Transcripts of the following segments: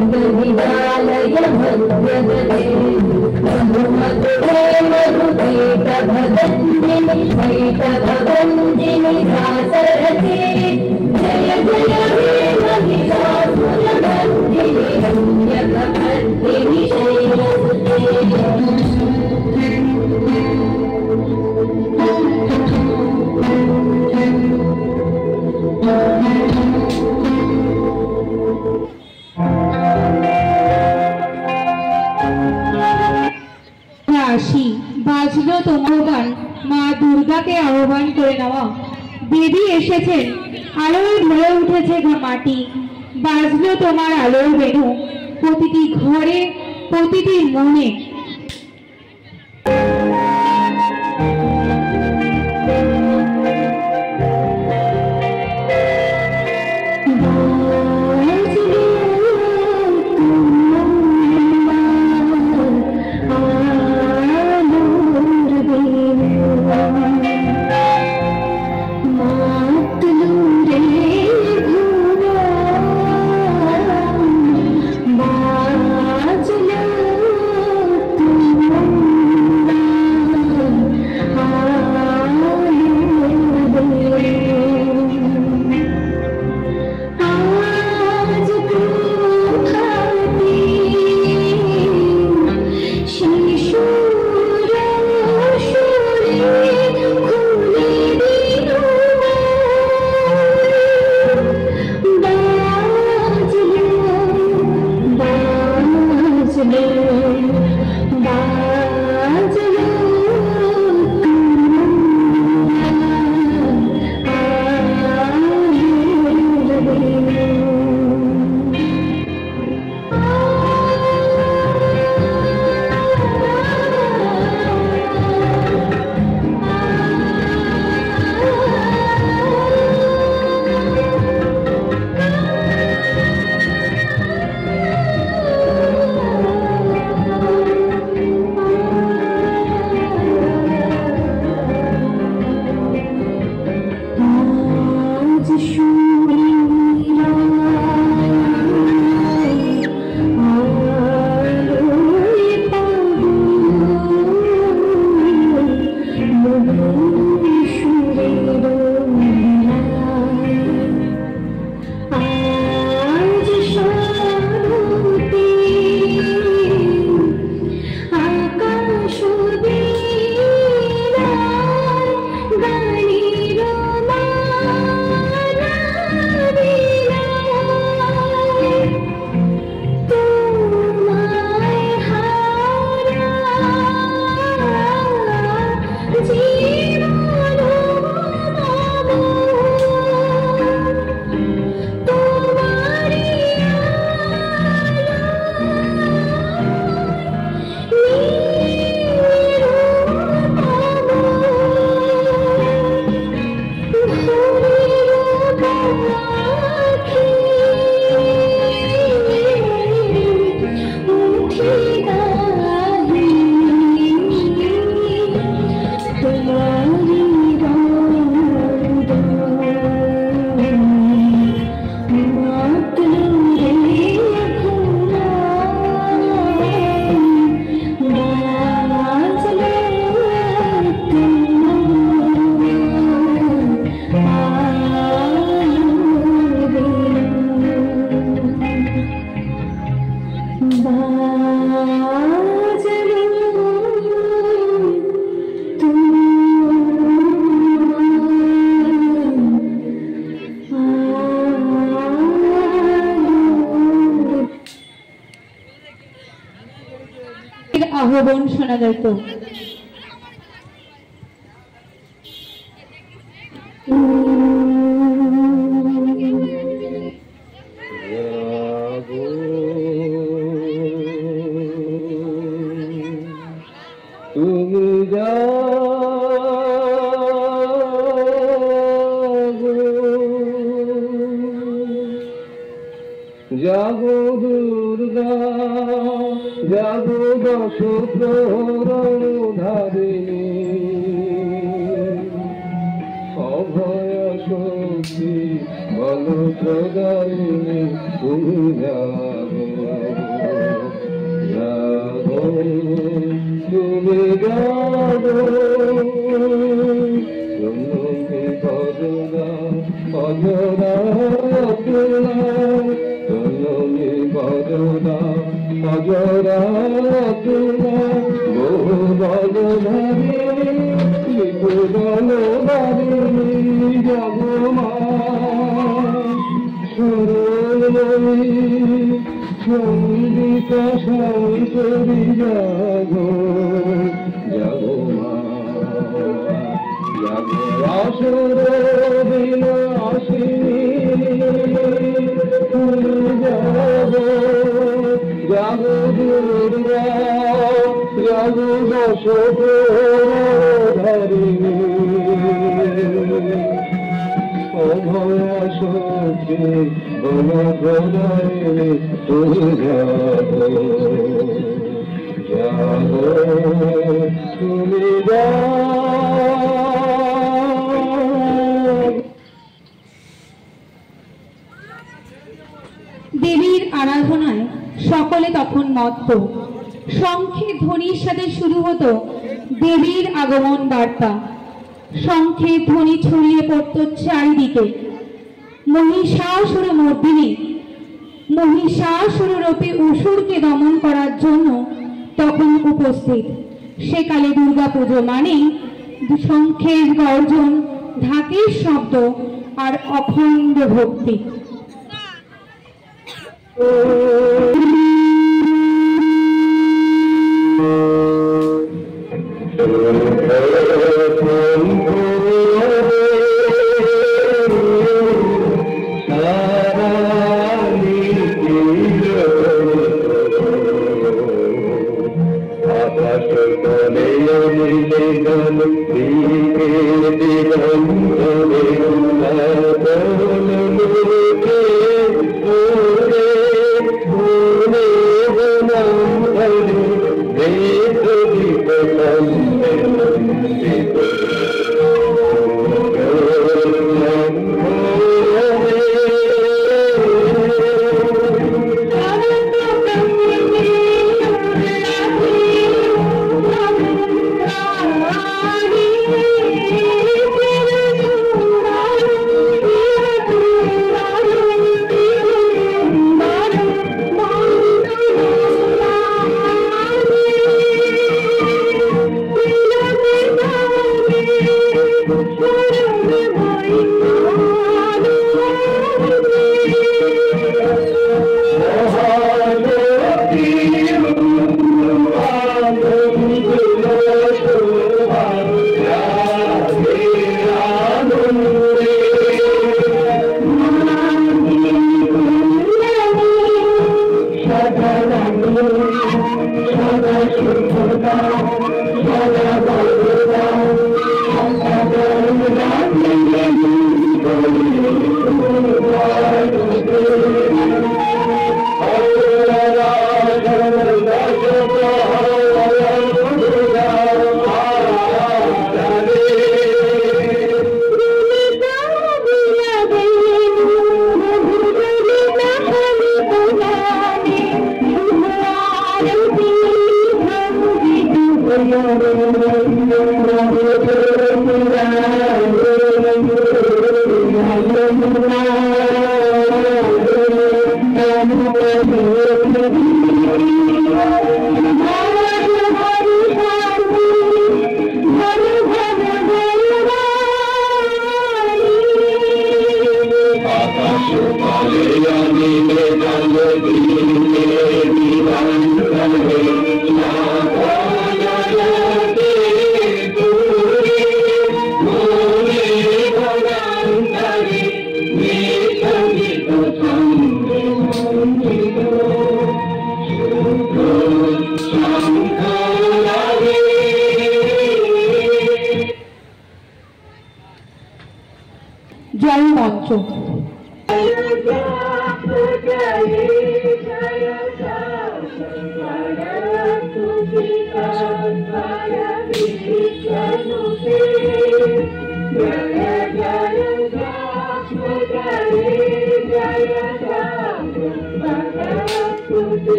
विद्यालय भद्रगते मधुमधुरे मधुपेट भगन्दिनि भैट भगन्दिनि दासरथे जय जय हे महिषासुरमर्दिनि रम्यकपर्दिनि शैलसुते রাশি বাজলো তোমার গান, মা দুর্গাকে আহ্বান করে নেওয়া। দেবী এসেছেন, আলোয় ভরে উঠেছে মাটি, বাজলো তোমার আলোর বেণু প্রতিটি ঘরে প্রতিটি মনে। আহ্বান শোনা যেত। তুমি জাগো দুর্গা জাগো দশ প্রহরধারিণী অভয় শক্তি বল প্রদায়িনী তুমি জাগো জাগো তুমি জাগো তুমি করুণা অজরা অতুলা তুমি করুণা অজরা অতুলা বহু বলধারী বিপুলধারী জাগো মা সুরময়ী সঙ্গীত শঙ্করী জাগো জাগো মা জাগো আসুর বিনাশিনী তুমি জাগো জাগো দুর্গা জাগো দশ প্রহরধারিণী অভয় শক্তি বল প্রদায়িনী তুমি জাগো জাগো তুমি দেবীর আরাধনায় সকলে তখন মত্ত। শঙ্খের ধ্বনির সাথে শুরু হতো দেবীর আগমন বার্তা। শঙ্খের ধ্বনি ছড়িয়ে পড়ত চারিদিকে। মহিষাসুর মর্দিনী মহিষাসুররূপী অসুরকে দমন করার জন্য তখন উপস্থিত। সেকালে দুর্গা পুজো মানেই শঙ্খের গর্জন, ঢাকের শব্দ আর অখণ্ড ভক্তি। Thank you.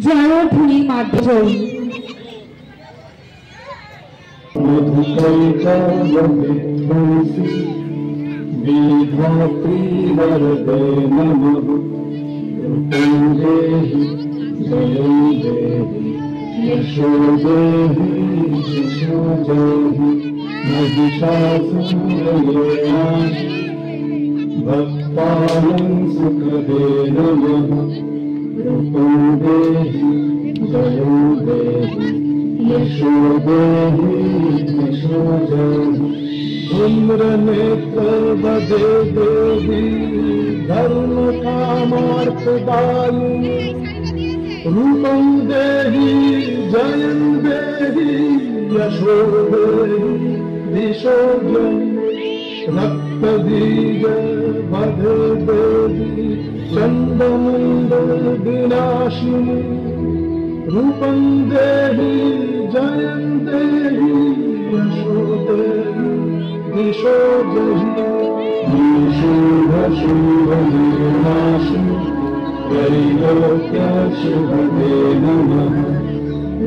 জয়ধ্বনি মাধ্যমে विधात्री वरदे नमः देहि जयं देहि यशो देहि यशो देहि महिषासुरनिर्नाशि भक्तानां सुखदे नमः रूपं देहि जयं देहि यशो देहि यशो देहि इंद्रनेत्र बदे देवी धर्म कामार्थदायिनी रूपं देहि जयं देहि यशो देहि दिशो देहि रक्तबीज बदे देवी चंडमुंड विनाशिनी रूपं देहि जयं देहि यशो देहि दिशो देहि शुभ शुभ निर्नाशि त्रैलोक्य शुभदे नमः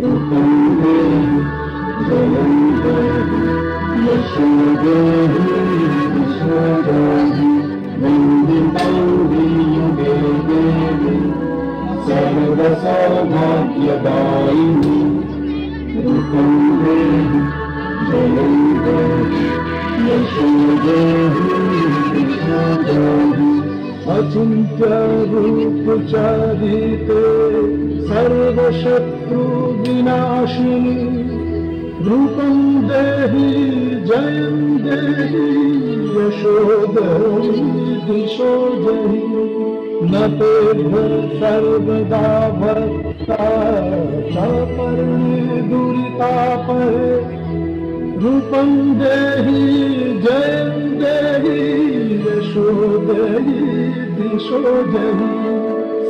रूपं देहि जयं देहि यशो देहि दिशो देहि वन्दितं युगे देवी सर्वसौभाग्यदायिनी रूपं देहि जयं देहि यशो देहि दिशो देहि अचिन्त्य रूप चारिते सर्वशत्रु विनाशिनी रूपं देहि जयं देहि यशो देहि दिशो देहि न तेभ्य सर्वदा भक्ता चापर्णे दुरितापहे रूपं देहि जयं देहि यशो देहि दिशो देहि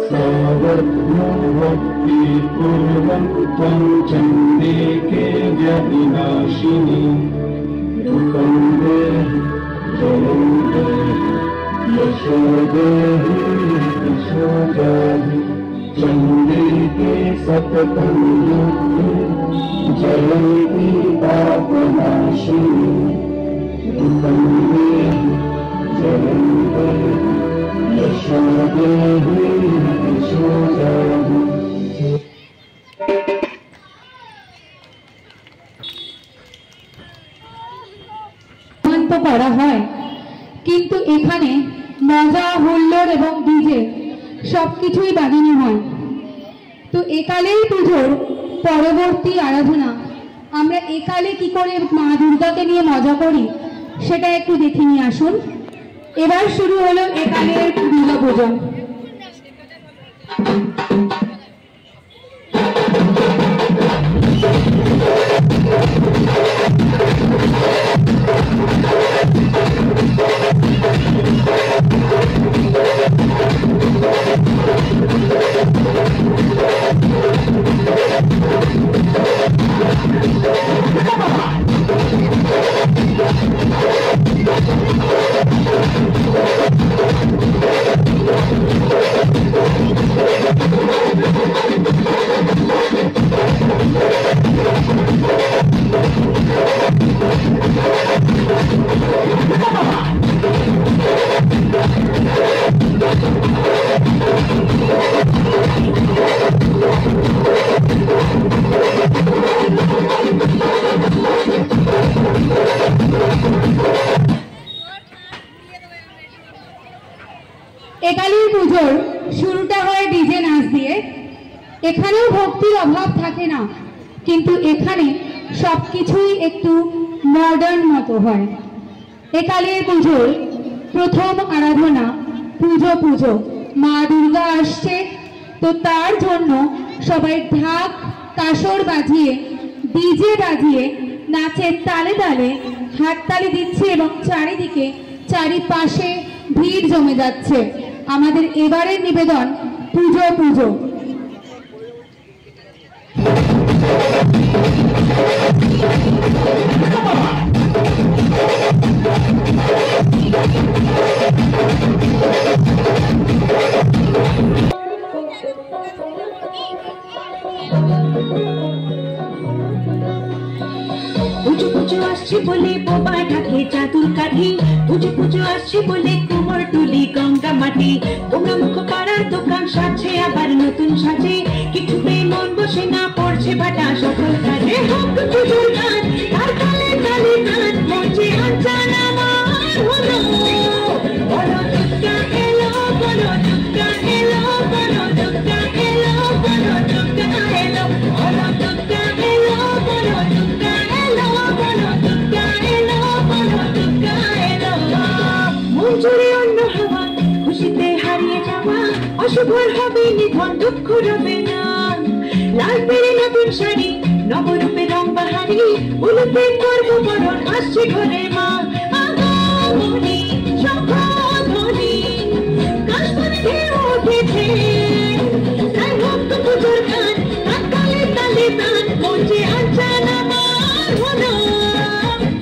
सावज्ञो भक्ति पूर्वं त्वं चण्डिके व्यविनाशिनी रूपं देहि जयं देहि यशो देहि दिशो देहि चण्डिके सततं युक्ते जयन्ती पापनाशिनी रूपं देहि जयं देहि यशो देहि दिशो देहि করা হয়, কিন্তু এখানে মজা হুল্লোড় এবং ডিজে সবকিছুই বাজানো হয়। তো একালেই পুজোর পরবর্তী আরাধনা আমরা একালে কি করে মা দুর্গাকে নিয়ে মজা করি সেটা একটু দেখে নিয়ে আসুন। এবার শুরু হলো একালের দুর্গা পূজা। একালীর পুজোর শুরুটা হয় ডিজে নাচ দিয়ে। এখানেও ভক্তির অভাব থাকে না, কিন্তু এখানে সবকিছুই একটু মডার্ন মতো হয়। একালীর পুজোর প্রথম আরাধনা পুজো মা দুর্গা আসছে, তো তার জন্য সবাই ঢাক কাসর বাজিয়ে ডিজে বাজিয়ে নাচের তালে তালে হাততালি দিচ্ছে এবং চারিপাশে ভিড় জমে যাচ্ছে। আমাদের এবারের নিবেদন পুজো। পুজো আসছে বলে বোবা ঢাকে চাদুর কাঠি, পুজো আসছে বলে কুমোর টুলি গঙ্গা মাটি, তোমরা মুখ পাড়ার দোকান সাজছে আবার নতুন সাজে, কিছুতে মন বসে না পড়ছে বাটা সকল কাজে। হোক পুজোর গান আর তালে তালে গান মঞ্চে আঞ্চান আমার হলো, বলো দুর্গা এলো, বলো দুর্গা এলো, বলো দুর্গা এলো, বলো দুর্গা এলো, বলো দুর্গা এলো, বলো দুর্গা এলো, বলো দুর্গা এলো, বলো দুর্গা এলো। মন জুড়ে অন্য হাওয়া, খুশিতে হারিয়ে যাওয়া অশুভর হবে নিধন, দুঃখ রবে না। লাল পেরে নতুন শাড়ি নবরূপে রং বাহারি, উলুপে করব বরণ আসছে ঘরে মা। আগমনী শঙ্খধ্বনি কাশবনে ঢেউ উঠেছে, তাই হোক পুজোর গান আর তালে তালে তান মঞ্চে আঞ্চান আমার হলো,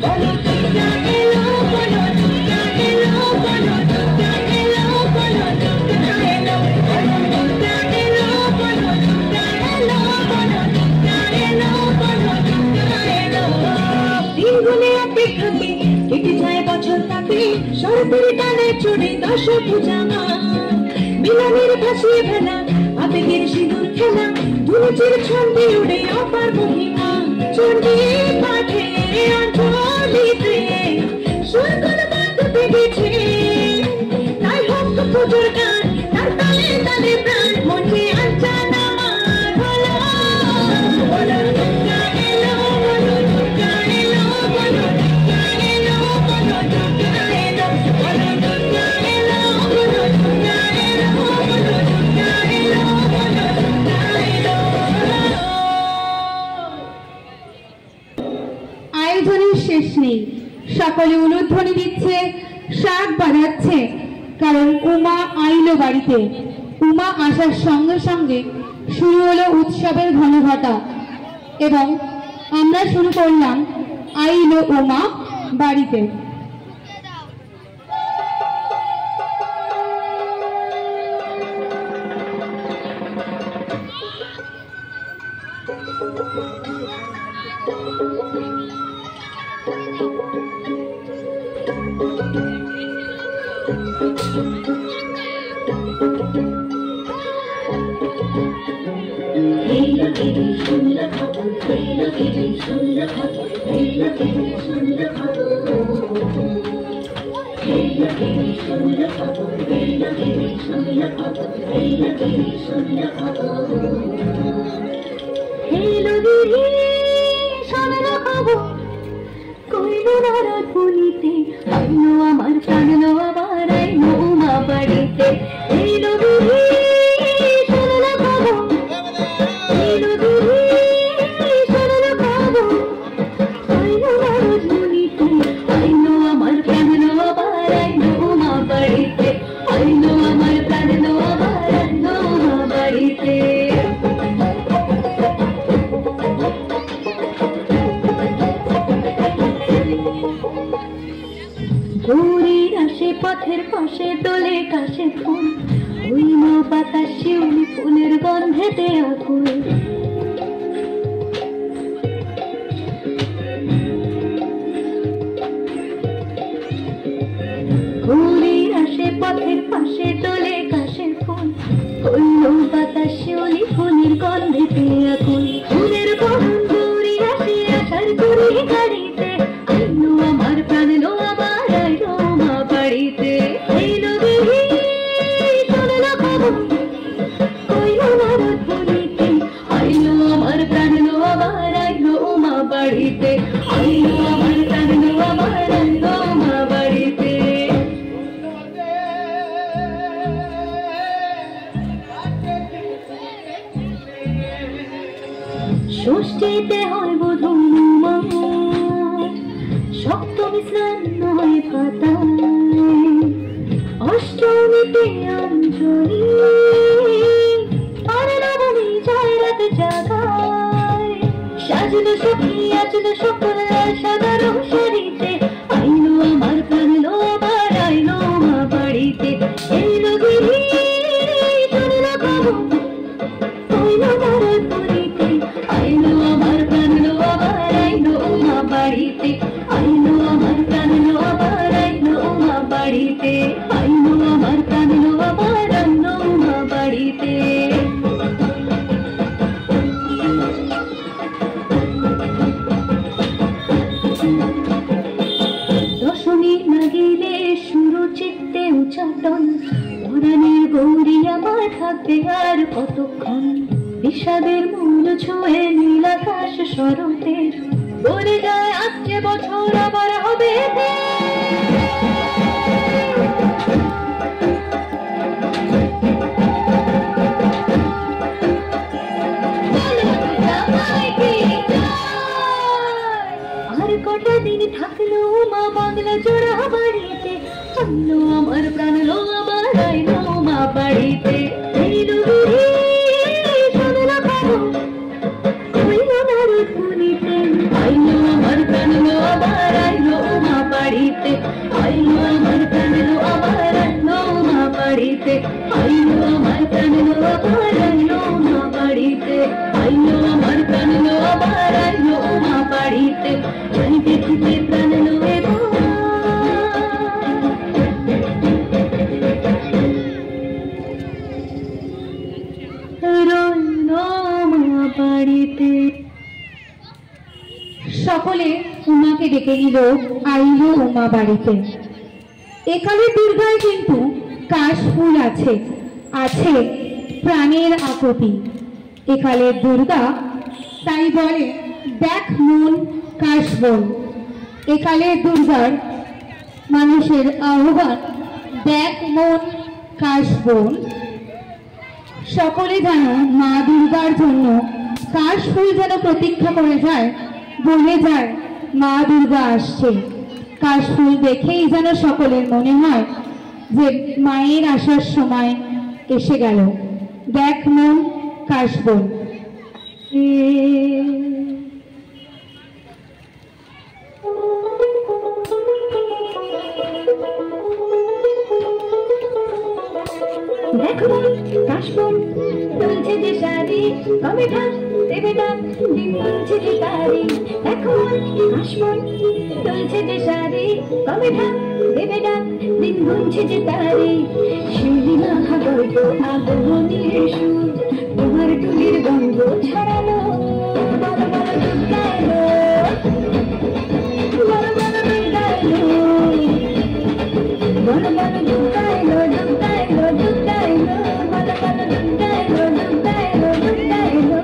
বলো দুর্গা এলো, বলো দুর্গা এলো, বলো দুর্গা এলো, বলো দুর্গা এলো, বলো দুর্গা এলো, বলো দুর্গা এলো, বলো দুর্গা এলো, বলো দুর্গা এলো। দিন গুনে অপেক্ষাতে কেটে যায় বছর তাতে, শরতের টানে চড়ে দশ পূজা মা, মিলনের ভাসিয়ে ভেলা আবেগের সিঁদুর খেলা, ধুনুচের ছন্দে উড়ে অপার মহিমা, চণ্ডী পাঠে অঞ্জলিতে সুরগুল বাঁধতে গেছে, তাই হোক পুজোর গান তার তালে তালে প্রাণ মঞ্চে আঞ্চান আমার হলো, বলো দুর্গা এলো, বলো দুর্গা এলো, বলো দুর্গা এলো, বলো দুর্গা এলো, বলো দুর্গা এলো, বলো দুর্গা এলো, বলো দুর্গা এলো, বলো দুর্গা এলো। আয়োজনের শেষ নেই, সকলে উলুধ্বনি দিচ্ছে, শাক বাজাচ্ছে, কারণ উমা আইলো বাড়িতে। উমা আসার সঙ্গে সঙ্গে শুরু হলো উৎসবের ঘনঘটা, এবং আমরা শুরু করলাম আইলো উমা বাড়িতে। আমার প্রাণ আবার আইলো উমা বাড়িতে, পথের পাশে দোলে কাশে ফুল, হইল পাতা শিউলি ফুলের গন্ধেতে আকুল। ঘুরে আসে পথের পাশে দোলে কাশের ফুল, হইল পাতা শিউলি ফুলের গন্ধেতে আকুল। ফুলের বহন দৌড়ে আসে আসার করে গাড়িতে, আইলো আমার প্রাণ লো আবার আইলো মা বাড়িতে। এই নদী ষষ্ঠীতে হয় বধূমা, সপ্তমী স্নান হয় পাতায়, অষ্টমীতে অঞ্জলি, আর নবমী যায় রাত জাগায়। সাজলো সখী আজলো সকল সাধারণ শাড়িতে, আইলো আমার প্রাণলো আবার আইলো মা বাড়িতে। এলো গিরি শুনলো খবর হইলো ভারত পুরীতে, আইলো আমার প্রাণলো আবার আইলো মা বাড়িতে, আইলো আমার প্রাণলো আবার আইলো মা বাড়িতে, আইলো আমার প্রাণলো আবার আইলো মা বাড়িতে। দশমী লাগিলে শুরু চিত্তে উচ্চাটন, পুরাণের গৌরী আমার থাকবে আর কতক্ষণ। বিষাদের মূল ছুঁয়ে নীল আকাশ শরতের, বলে যায় আজকে বছর আবার হবে আর কটা দিন থাকলো মা বাংলা জোড়া বাড়িতে, আইলো আমার প্রাণলো আবার আইলো মা বাড়িতে। এলো গিরি শুনলো খবর হইলো ভারত পুরীতে, আইলো আমার প্রাণলো আবার আইলো মা বাড়িতে, আইলো আমার প্রাণলো আবার আইলো মা বাড়িতে, আইলো আমার প্রাণলো আবার আইলো মা বাড়িতে, আইলো আমার প্রাণলো আবার আইলো মা বাড়িতে। যাই দেখিতে প্রাণলো এবার রইলো মা বাড়িতে। সকলে উমাকে ডেকে নিল, আইলো উমা বাড়িতে। একালে দুর্গায় কিন্তু কাশফুল আছে, আছে প্রাণের আকুতি। একালে দুর্গা তাই বলে দেখ মন কাশবন। একালে দুর্গার মানুষের আহ্বান, দেখ মন কাশবন। সকলে যেন মা দুর্গার জন্য কাশফুল যেন প্রতীক্ষা করে যায়, বলে যায় মা দুর্গা আসছে। কাশফুল দেখেই যেন সকলের মনে হয় যে মায়ের আসার সময় এসে গেল। দেখ মন কাশবন। দেখো কাশবন দুলছে যে শাড়ি, কবে ঢাক দেবে ডাক দিন গুনছে যে তারি। দেখো কাশবন দুলছে যে শাড়ি, কবে ঢাক দেবে ডাক দিন গুনছে যে তারি। শিউলি মাখা গল্প আগমনের সুর, তোমার টুলির গন্ধ ছড়ালো, বলো বলো দুর্গা এলো, বলো বলো দুর্গা এলো, বলো বলো দুর্গা এলো, দুর্গা এলো, দুর্গা এলো, বলো বলো দুর্গা এলো, দুর্গা এলো, দুর্গা এলো।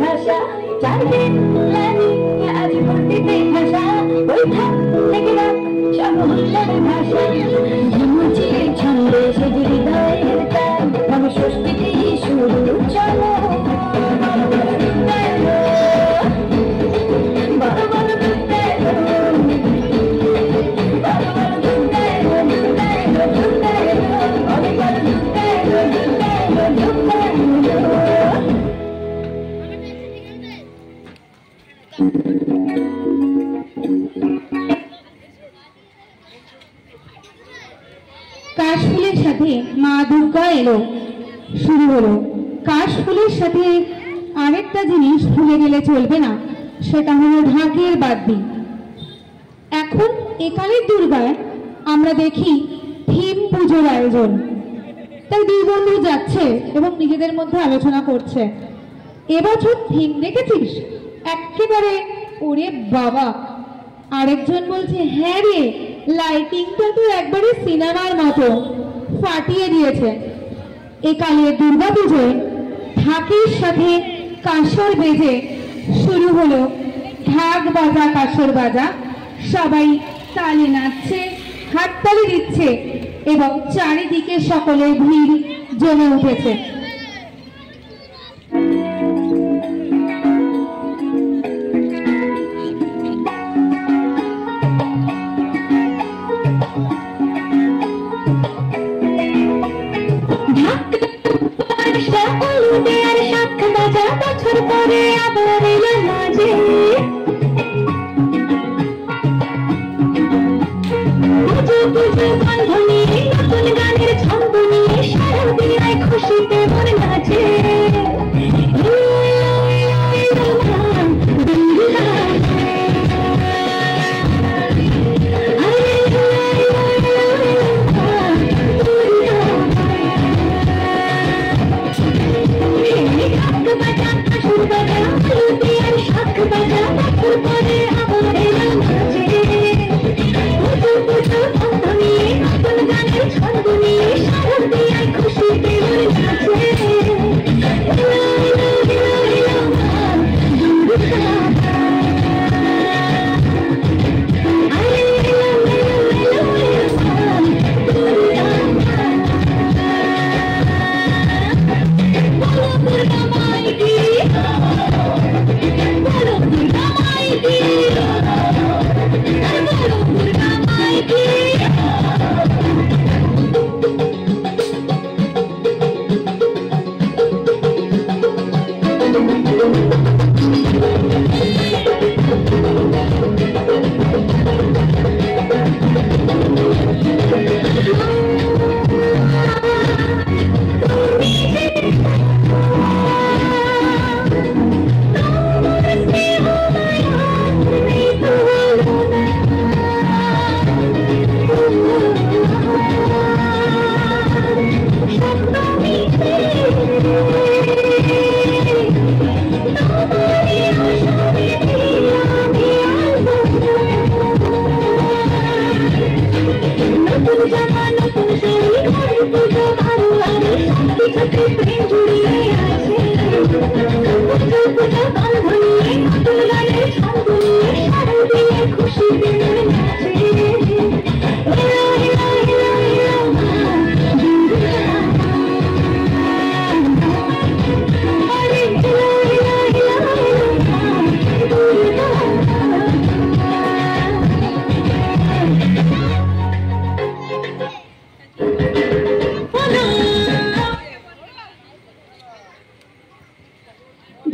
ভাষা চারদিন লানি আজ ভর্তিতে ভাষা বৈঠক থেকে রাত সবহুল্লার ভাষা ঝুমুচি ছন্দে সে হৃদয়ের তান নব ষষ্ঠীতে শুরু চলো কাশফুলের সাথে মা দুর্গা এলো, শুরু হলো। কাশফুলের সাথে আরেকটা জিনিস ভুলে গেলে চলবে না, সেটা হলো ঢাকের বাদ্যি। এখন একালের দুর্গায় আমরা দেখি থিম পুজোর আয়োজন। তাই দুই বন্ধু যাচ্ছে এবং নিজেদের মধ্যে আলোচনা করছে, এবছর থিম দেখেছিস? একেবারে ওরে বাবা। আরেকজন বলছে, হ্যাঁ রে, লাইটিংটা তো একবারে সিনেমার মতো, ফাটিয়ে দিয়েছে। একালের দুর্গা পুজোয় ঢাকের সাথে কাঁসর বেজে শুরু হলো ঢাক বাজা কাঁসর বাজা। সবাই তালে নাচছে, হাততালি দিচ্ছে এবং চারিদিকে সকলের ভিড় জমে উঠেছে। বছর পরে আবার এলো মাঝে, পুজো পুজো বন্ধনী নতুন গানের ছন্দ নিয়ে সারা দুনিয়ায় খুশিতে মন নাচে।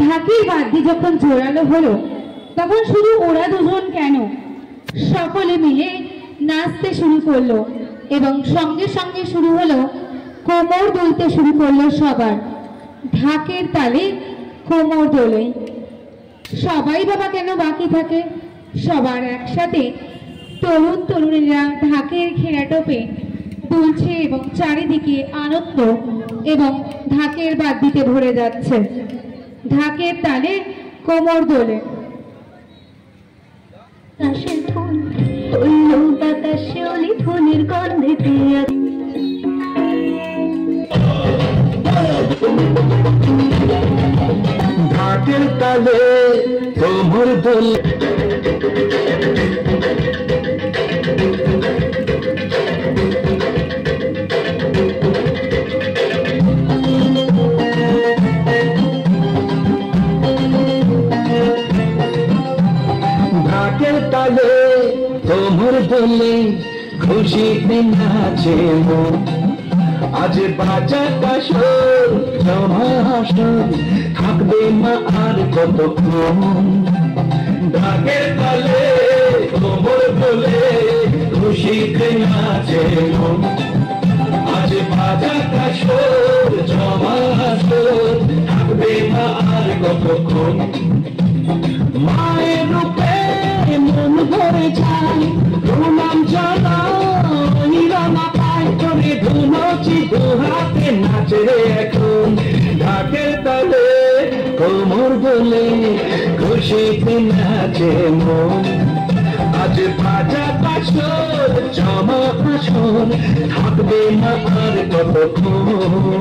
ঢাকের বাদ্যি যখন জোরালো হলো, তখন শুধু ওরা দুজন কেন, সকলে মিলে নাচতে শুরু করলো এবং সঙ্গে সঙ্গে শুরু হলো কোমর দুলতে শুরু করলো সবার। ঢাকের তালে কোমর দোলে। সবাই বাবা কেন বাকি থাকে, সবার একসাথে তরুণ তরুণীরা ঢাকের ঘেরাটোপে দুলছে এবং চারিদিকে আনন্দ এবং ঢাকের বাদ্যিতে ভরে যাচ্ছে। ঢাকের তালে কোমর দোলে। আকাশের ফুল হইল বাতাসে অলি ফুলের গন্ধেতে ঢাকের তালে কোমর দোলে। ঢাকের তালে কোমর দোলে, খুশিতে নাচে মন। আজ বাজা কাঁসর জমা হাসর, থাকবে না আর কতক্ষণ। ঢাকের তালে কোমর দোলে খুশিতে নাচে মন আজ বাজা কাশর জমা আসর থাকবে না আর কতক্ষণ মায়ের রূপে মন ভরে যায় প্রণাম জানাই রানা পায় করে ধুনচি দুহাতে নাচে এখন ঢাকের তালে কোমর দোলে খুশিতে নাচে মন আজ বাজা কাশর জমা আসর থাকবে না আর কতক্ষণ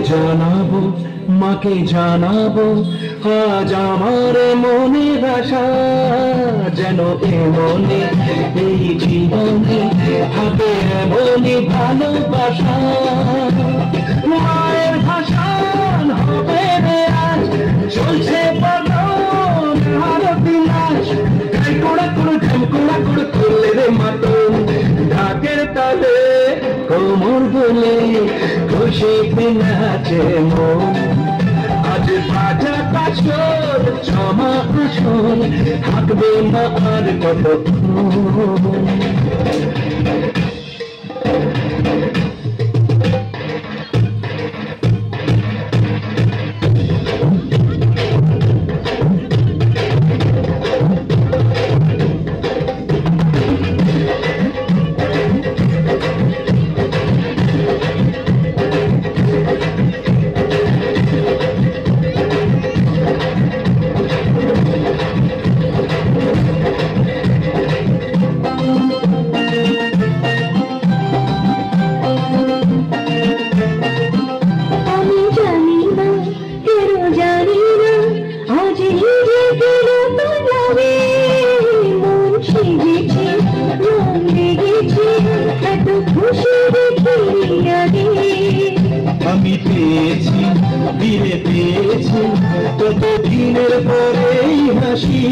জানাবো মাকে জানাবো আজ আমার মনের আশা যেন এ মনে এই জীবনে থাকে এমনই ভালোবাসা মায়ের ভাষণ হবে রে আজ চলছে বদন আরতি নাচ গাই কোড়া কোড়া ঝামকোড়া কোড়া করলে রে মাতন ঢাকের তালে কোমর দোলে খুশিতে নাচে মন আজ বাজা কাশর জমা আসর থাকবে না আর কতক্ষণ আমি পেয়েছি ফিরে পেয়েছি কতদিনের পরেই হাসি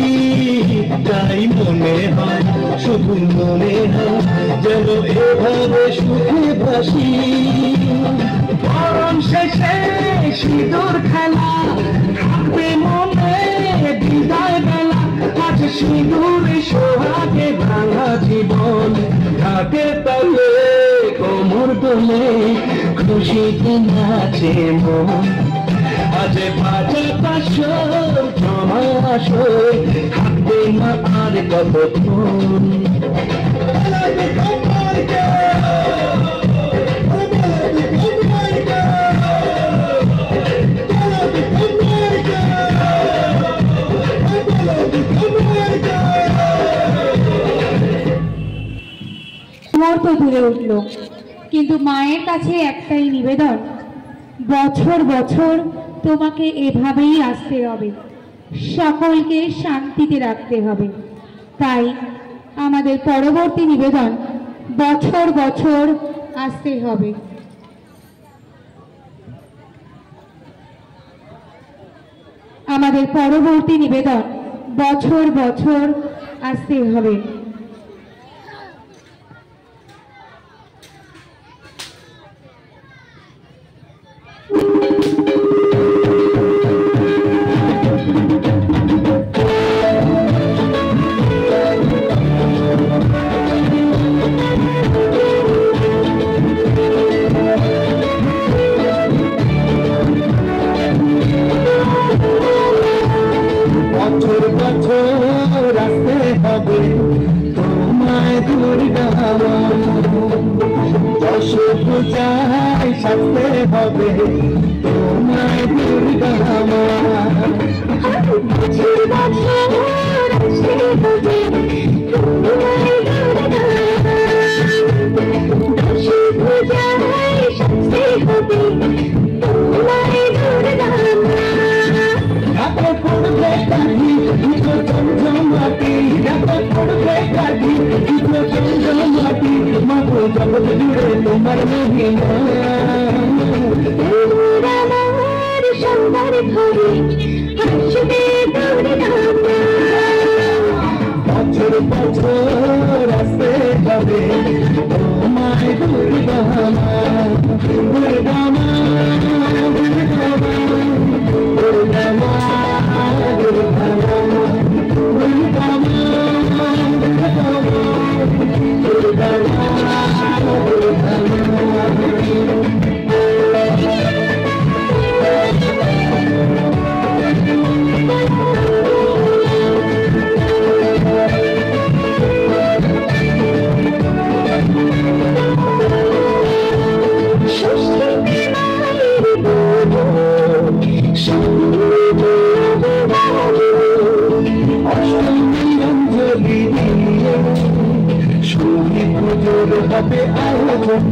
তাই মনে হয় শুধু মনে হয় যেন এভাবে সুখে ভাসি বরণ শেষে সিঁদুর খেলা থাকবে মনে বিদায় বেলা আজ সিঁদুর সোহাগে ভাঙা জীবন ঢাকে তালে কোমর দোলে খুশিতে নাচে মন আজ বাজা কাশর জমা আসর থাকবে না আর কতক্ষণ মুহূর্ত দূরে উঠল কিন্তু মায়ের কাছে একটাই নিবেদন বছর বছর তোমাকে এভাবেই আসতে হবে সকলকে শান্তিতে রাখতে হবে তাই আমাদের পরবর্তী নিবেদন বছর বছর আসতে হবে আমাদের পরবর্তী নিবেদন বছর বছর আসতে হবে বছর বছর আসতে হবে তোমায় দুর্গা দশ পূজায় সাজতে হবে তোমায় দুর্গা মা। বছর বছর আসে হবে তোমায় দুর্গা মা। দশ পূজায় সাজতে হবে তোমায় দুর্গা মা। রাতে পড়বে কাঠি দুটো জমজমাটি, রাতে পড়বে কাঠি দুটো জমজমাটি, মাগো জগৎ জুড়ে তোমার মহিমা। আমার সবার ঘরে আসবে দুর্গা মা। বছর বছর আসতে হবে তোমায় দুর্গা মা, দুর্গা মা, দুর্গা মা, দুর্গা মা, দুর্গা মা, দুর্গা মা, দুর্গা মা, দুর্গা মা। হবে আয়োজন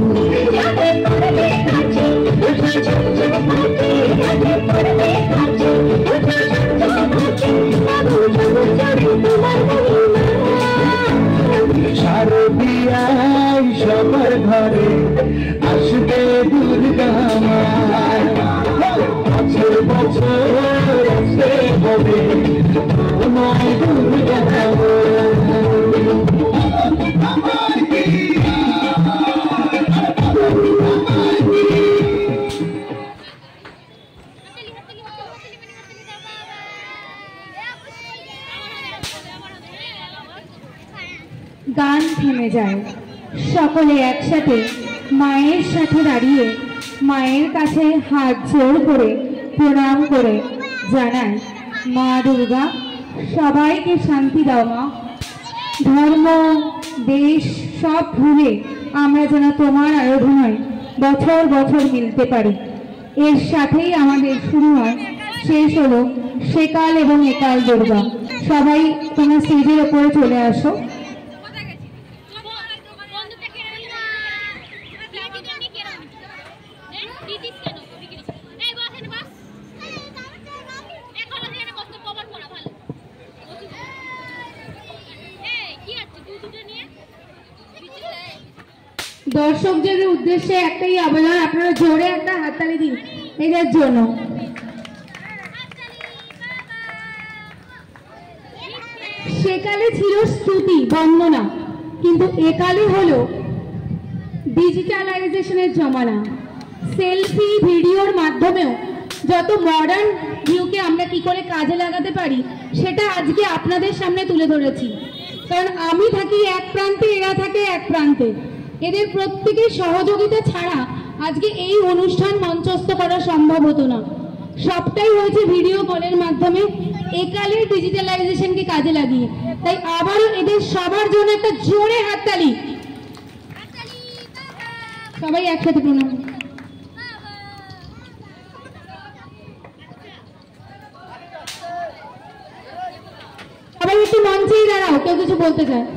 যাতে পড়বে কাছে উঠে ঝমঝম পাখি, যাতে পড়বে কাছে উঠে ঝমঝম পাখি, বাবু জগৎ জুড়ে তোমার মহিমা। শারদিয়ায় সবার ঘরে আসবে দুর্গা মা, বছর বছর আসতে হবে তোমায় দুর্গা মা। গান থেমে যায়। সকলে একসাথে মায়ের সাথে দাঁড়িয়ে মায়ের কাছে হাত জোড় করে প্রণাম করে জানায়, মা দুর্গা সবাইকে শান্তি দাও মা। ধর্ম দেশ সব ভুলে আমরা যেন তোমার আরাধনায় বছর বছর মিলতে পারি। এর সাথেই আমাদের শুরু হয়, শেষ হলো সেকাল এবং একাল দুর্গা। সবাই তোমার স্টেজের ওপরে চলে আসো। দর্শকদের উদ্দেশ্যে একটাই আবেদন, আপনারা জোরে একটা হাততালি দিন এদের জন্য। সেকালে ছিল স্তুতি বন্দনা, কিন্তু একালে হলো ডিজিটালাইজেশনের জমানা। সেলফি ভিডিওর মাধ্যমেও যত মডার্ন ভিউকে আমরা কি করে কাজে লাগাতে পারি সেটা আজকে আপনাদের সামনে তুলে ধরেছি। কারণ আমি থাকি এক প্রান্তে, এরা থাকে এক প্রান্তে। এদের প্রত্যেকের সহযোগিতা ছাড়া আজকে এই অনুষ্ঠান মঞ্চস্থ করা সম্ভব হতো না। সবটাই হয়েছে ভিডিও কলের মাধ্যমে, একালের ডিজিটালাইজেশনকে কাজে লাগিয়ে। তাই আবারও এদের সবার জন্য একটা জোরে হাততালি। সবাই একসাথে প্রণাম। সবাই একটু মঞ্চেই দাঁড়াও, কেউ কিছু বলতে চায়।